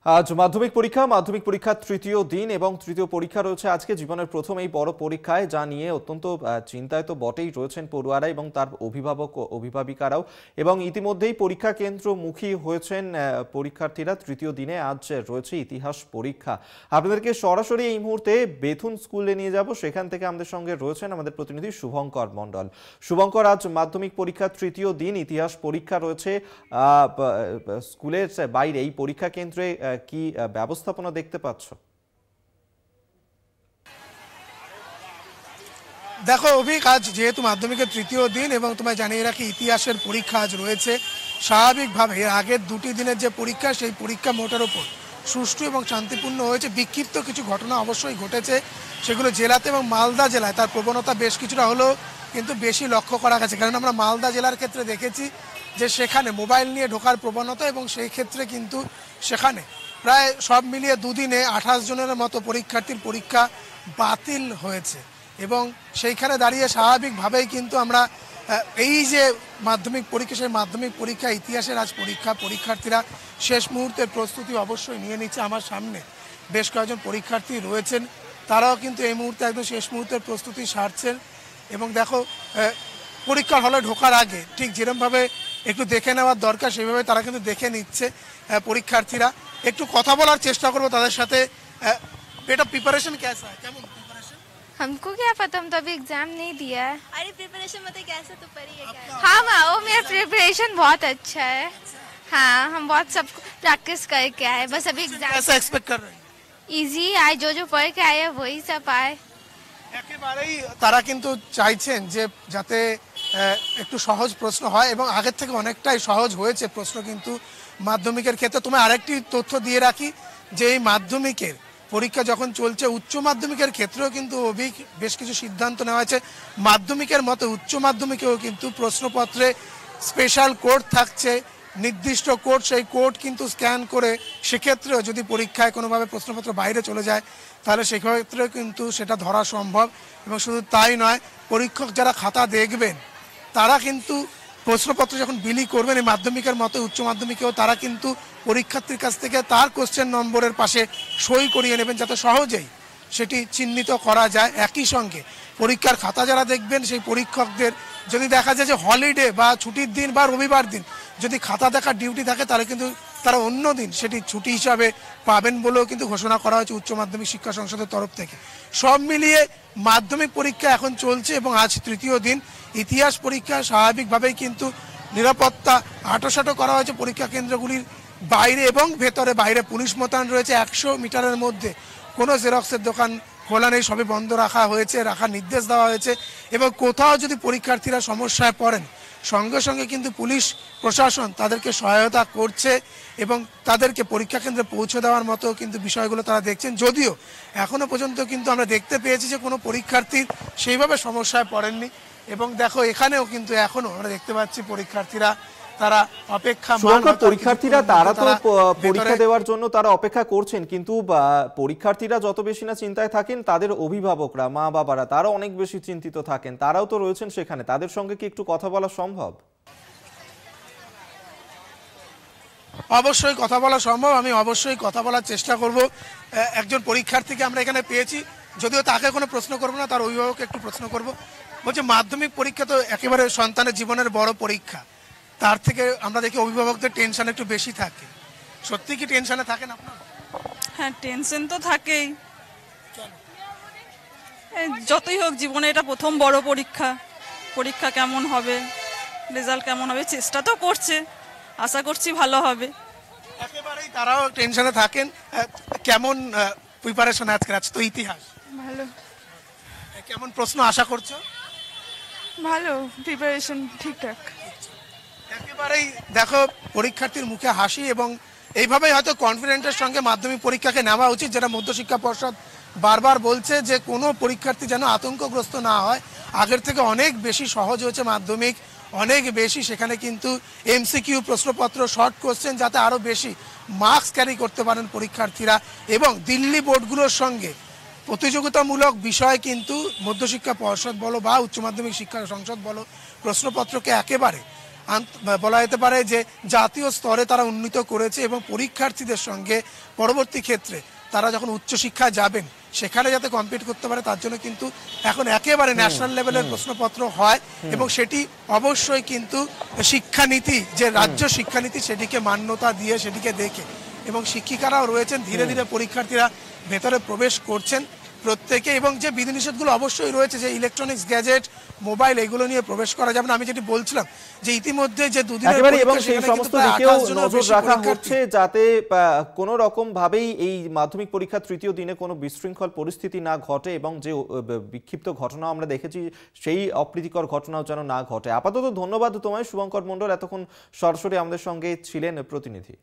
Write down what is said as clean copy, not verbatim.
আজ মাধ্যমিক পরীক্ষার তৃতীয় দিন এবং তৃতীয় পরীক্ষা রয়েছে আজকে জীবনের প্রথম এই বড় পরীক্ষায়, যা নিয়ে অত্যন্ত চিন্তায় তো বটেই রয়েছেন পড়ুয়ারা এবং তার অভিভাবক ও অভিভাবিকারাও। এবং ইতিমধ্যেই পরীক্ষা কেন্দ্রমুখী হয়েছেন পরীক্ষার্থীরা। তৃতীয় দিনে আজ রয়েছে ইতিহাস পরীক্ষা। আপনাদেরকে সরাসরি এই মুহূর্তে বেথুন স্কুলে নিয়ে যাব, সেখান থেকে আমাদের সঙ্গে রয়েছেন আমাদের প্রতিনিধি শুভঙ্কর মণ্ডল। শুভঙ্কর, আজ মাধ্যমিক পরীক্ষার তৃতীয় দিন, ইতিহাস পরীক্ষা রয়েছে স্কুলের বাইরে। এই পরীক্ষা কেন্দ্রে কি ব্যবস্থাপনা দেখতে পাচ্ছ? দেখো অভিক, আজ যেহেতু মাধ্যমিকের তৃতীয় দিন এবং তোমায় জানিয়ে রাখি ইতিহাসের পরীক্ষা আজ রয়েছে। স্বাভাবিকভাবে এর আগের দুটি দিনের যে পরীক্ষা, সেই পরীক্ষা মোটের ওপর সুষ্ঠু এবং শান্তিপূর্ণ হয়েছে। বিক্ষিপ্ত কিছু ঘটনা অবশ্যই ঘটেছে, সেগুলো জেলাতে এবং মালদা জেলায় তার প্রবণতা বেশ কিছুটা হলেও কিন্তু বেশি লক্ষ্য করা গেছে। কারণ আমরা মালদা জেলার ক্ষেত্রে দেখেছি যে সেখানে মোবাইল নিয়ে ঢোকার প্রবণতা, এবং সেই ক্ষেত্রে কিন্তু সেখানে প্রায় সব মিলিয়ে দুদিনে 28 জনের মতো পরীক্ষার্থীর পরীক্ষা বাতিল হয়েছে। এবং সেইখানে দাঁড়িয়ে স্বাভাবিকভাবেই কিন্তু আমরা এই যে মাধ্যমিক পরীক্ষা, সেই মাধ্যমিক পরীক্ষা ইতিহাসের আজ পরীক্ষার্থীরা শেষ মুহূর্তের প্রস্তুতি অবশ্যই নিয়ে নিচ্ছে। আমার সামনে বেশ কয়েকজন পরীক্ষার্থী রয়েছেন, তারাও কিন্তু এই মুহূর্তে একদম শেষ মুহূর্তের প্রস্তুতি সারছেন। এবং দেখো, পরীক্ষার হলে ঢোকার আগে ঠিক যেরকমভাবে একটু দেখে নেওয়ার দরকার, সেইভাবে তারা কিন্তু দেখে নিচ্ছে পরীক্ষার্থীরা। একটু কথা বলার চেষ্টা করবো তাদের সাথে। बेटा प्रिपरेशन कैसा है, केमन प्रिपरेशन? हमको क्या पता, हम तो अभी एग्जाम नहीं दिया है। अरे प्रिपरेशन मतलब कैसे तो पढ़ी है क्या? हाँ वो मेरा प्रिपरेशन बहुत अच्छा है। हाँ, हम बहुत सब प्रैक्टिस करके आए, बस अभी एग्जाम कैसा एक्सपेक्ट कर रहे हैं? इजी आए, जो पढ़ के आए वही सब आए। একেবারেই তারা কিন্তু চাইছেন যে যাতে একটু সহজ প্রশ্ন হয়, এবং আগের থেকে অনেকটাই সহজ হয়েছে প্রশ্ন কিন্তু মাধ্যমিকের ক্ষেত্রে। তোমায় আরেকটি তথ্য দিয়ে রাখি যে এই মাধ্যমিকের পরীক্ষা যখন চলছে, উচ্চ মাধ্যমিকের ক্ষেত্রেও কিন্তু বেশ কিছু সিদ্ধান্ত নেওয়া হয়েছে। মাধ্যমিকের মতো উচ্চ মাধ্যমিকেও কিন্তু প্রশ্নপত্রে স্পেশাল কোড থাকছে, নির্দিষ্ট কোড। সেই কোড কিন্তু স্ক্যান করে সেক্ষেত্রেও যদি পরীক্ষায় কোনোভাবে প্রশ্নপত্র বাইরে চলে যায়, তাহলে সেক্ষেত্রেও কিন্তু সেটা ধরা সম্ভব। এবং শুধু তাই নয়, পরীক্ষক যারা খাতা দেখবেন তারা কিন্তু প্রশ্নপত্র যখন বিলি করবেন এই মাধ্যমিকের মতো উচ্চ মাধ্যমিকেও, তারা কিন্তু পরীক্ষার্থীর কাছ থেকে তার কোশ্চেন নম্বরের পাশে সই করিয়ে নেবেন, যাতে সহজেই সেটি চিহ্নিত করা যায়। একই সঙ্গে পরীক্ষার খাতা যারা দেখবেন, সেই পরীক্ষকদের যদি দেখা যায় যে হলিডে বা ছুটির দিন বা রবিবার দিন যদি খাতা দেখার ডিউটি থাকে, তাহলে কিন্তু তারা অন্য দিন সেটি ছুটি হিসাবে পাবেন বলেও কিন্তু ঘোষণা করা হয়েছে উচ্চ মাধ্যমিক শিক্ষা সংসদের তরফ থেকে। সব মিলিয়ে মাধ্যমিক পরীক্ষা এখন চলছে এবং আজ তৃতীয় দিন। ইতিহাস পরীক্ষা স্বাভাবিকভাবেই কিন্তু নিরাপত্তা আঁটোসাঁটো করা হয়েছে পরীক্ষা কেন্দ্রগুলির বাইরে এবং ভেতরে। বাইরে পুলিশ মোতায়েন রয়েছে। 100 মিটারের মধ্যে কোনো জেরক্সের দোকান খোলা নেই, সবই বন্ধ রাখার নির্দেশ দেওয়া হয়েছে। এবং কোথাও যদি পরীক্ষার্থীরা সমস্যায় পড়েন, সঙ্গে সঙ্গে কিন্তু পুলিশ প্রশাসন তাদেরকে সহায়তা করছে এবং তাদেরকে পরীক্ষা কেন্দ্রে পৌঁছে দেওয়ার মতো কিন্তু বিষয়গুলো তারা দেখছেন। যদিও এখনো পর্যন্ত কিন্তু আমরা দেখতে পেয়েছি যে কোনো পরীক্ষার্থীর সেইভাবে সমস্যায় পড়েননি। এবং দেখো, এখানেও কিন্তু এখনো আমরা দেখতে পাচ্ছি পরীক্ষার্থীরা তারা অপেক্ষা। পরীক্ষার্থীরা তারা তো পরীক্ষা দেওয়ার জন্য তারা অপেক্ষা করছেন, কিন্তু পরীক্ষার্থীরা যত বেশি না চিন্তায় থাকেন, তাদের অভিভাবকরা, মা বাবারা, তারা অনেক বেশি চিন্তিত থাকেন। তারাও তো রয়েছেন সেখানে, তাদের সঙ্গে কি একটু কথা বলা সম্ভব? অবশ্যই কথা বলা সম্ভব, আমি অবশ্যই কথা বলার চেষ্টা করব। একজন পরীক্ষার্থীকে আমরা এখানে পেয়েছি, যদিও তাকে কোনো প্রশ্ন করবো না, তার অভিভাবককে একটু প্রশ্ন করব। বলছে মাধ্যমিক পরীক্ষা তো একেবারে সন্তানের জীবনের বড় পরীক্ষা, তার থেকে আমরা দেখি অভিভাবকদের টেনশন একটু বেশি থাকে। সত্যি কি টেনশনে থাকেন আপনারা? হ্যাঁ, টেনশন তো থাকেই। যতই হোক জীবনে এটা প্রথম বড় পরীক্ষা কেমন হবে, রেজাল্ট কেমন হবে, চেষ্টা তো করছে, আশা করছি ভালো হবে। একেবারেই তারাও টেনশনে থাকেন। কেমন প্রিপারেশন আজকের? আজ তো ইতিহাস। ভালো। কেমন প্রশ্ন আশা করছো? ভালো, প্রিপারেশন ঠিকঠাক। একেবারেই দেখো, পরীক্ষার্থীর মুখে হাসি, এবং এইভাবেই হয়তো কনফিডেন্টের সঙ্গে মাধ্যমিক পরীক্ষাকে নেওয়া উচিত। যেটা মধ্যশিক্ষা পর্ষদ বারবার বলছে যে কোনো পরীক্ষার্থী যেন আতঙ্কগ্রস্ত না হয়। আগের থেকে অনেক বেশি সহজ হয়েছে মাধ্যমিক, অনেক বেশি। সেখানে কিন্তু এমসিকিউ প্রশ্নপত্র, শর্ট কোশ্চেন, যাতে আরও বেশি মার্কস ক্যারি করতে পারেন পরীক্ষার্থীরা। এবং দিল্লি বোর্ডগুলোর সঙ্গে প্রতিযোগিতামূলক বিষয় কিন্তু মধ্যশিক্ষা পর্ষদ বলো বা উচ্চ মাধ্যমিক শিক্ষা সংসদ বলো, প্রশ্নপত্রকে একেবারে বলা যেতে পারে যে জাতীয় স্তরে তারা উন্নীত করেছে এবং পরীক্ষার্থীদের সঙ্গে পরবর্তী ক্ষেত্রে তারা যখন উচ্চশিক্ষায় যাবেন সেখানে যাতে কম্পিট করতে পারে তার জন্য কিন্তু এখন একেবারে ন্যাশনাল লেভেলের প্রশ্নপত্র হয় এবং সেটি অবশ্যই কিন্তু শিক্ষানীতি যে রাজ্য শিক্ষানীতি সেটিকে মান্যতা দিয়ে সেটিকে দেখে এবং শিক্ষিকারাও রয়েছেন ধীরে ধীরে পরীক্ষার্থীরা ভেতরে প্রবেশ করছেন প্রত্যেকে এবং যে বিধিনিষেধগুলো অবশ্যই রয়েছে যে ইলেকট্রনিক্স গ্যাজেট মোবাইল এগুলো নিয়ে প্রবেশ করা যাবে না আমি যেটি বলছিলাম যে ইতিমধ্যে যে দুদিনের একেবারে এবং পরীক্ষা সেই সেখানে সমস্ত কিন্তু প্রায় দিকেও 28 জনের নজর বেশি রাখা পরীক্ষার্থী। হচ্ছে যাতে কোনো রকম ভাবেই এই মাধ্যমিক পরীক্ষার তৃতীয় দিনে কোনো বিশৃঙ্খল পরিস্থিতি না ঘটে এবং যে বিক্ষিপ্ত ঘটনা আমরা দেখেছি সেই অপ্রীতিকর ঘটনাও যেন না ঘটে। আপাতত ধন্যবাদ তোমায় শুভঙ্কর মণ্ডল, এতক্ষণ সরাসরি আমাদের সঙ্গে ছিলেন প্রতিনিধি।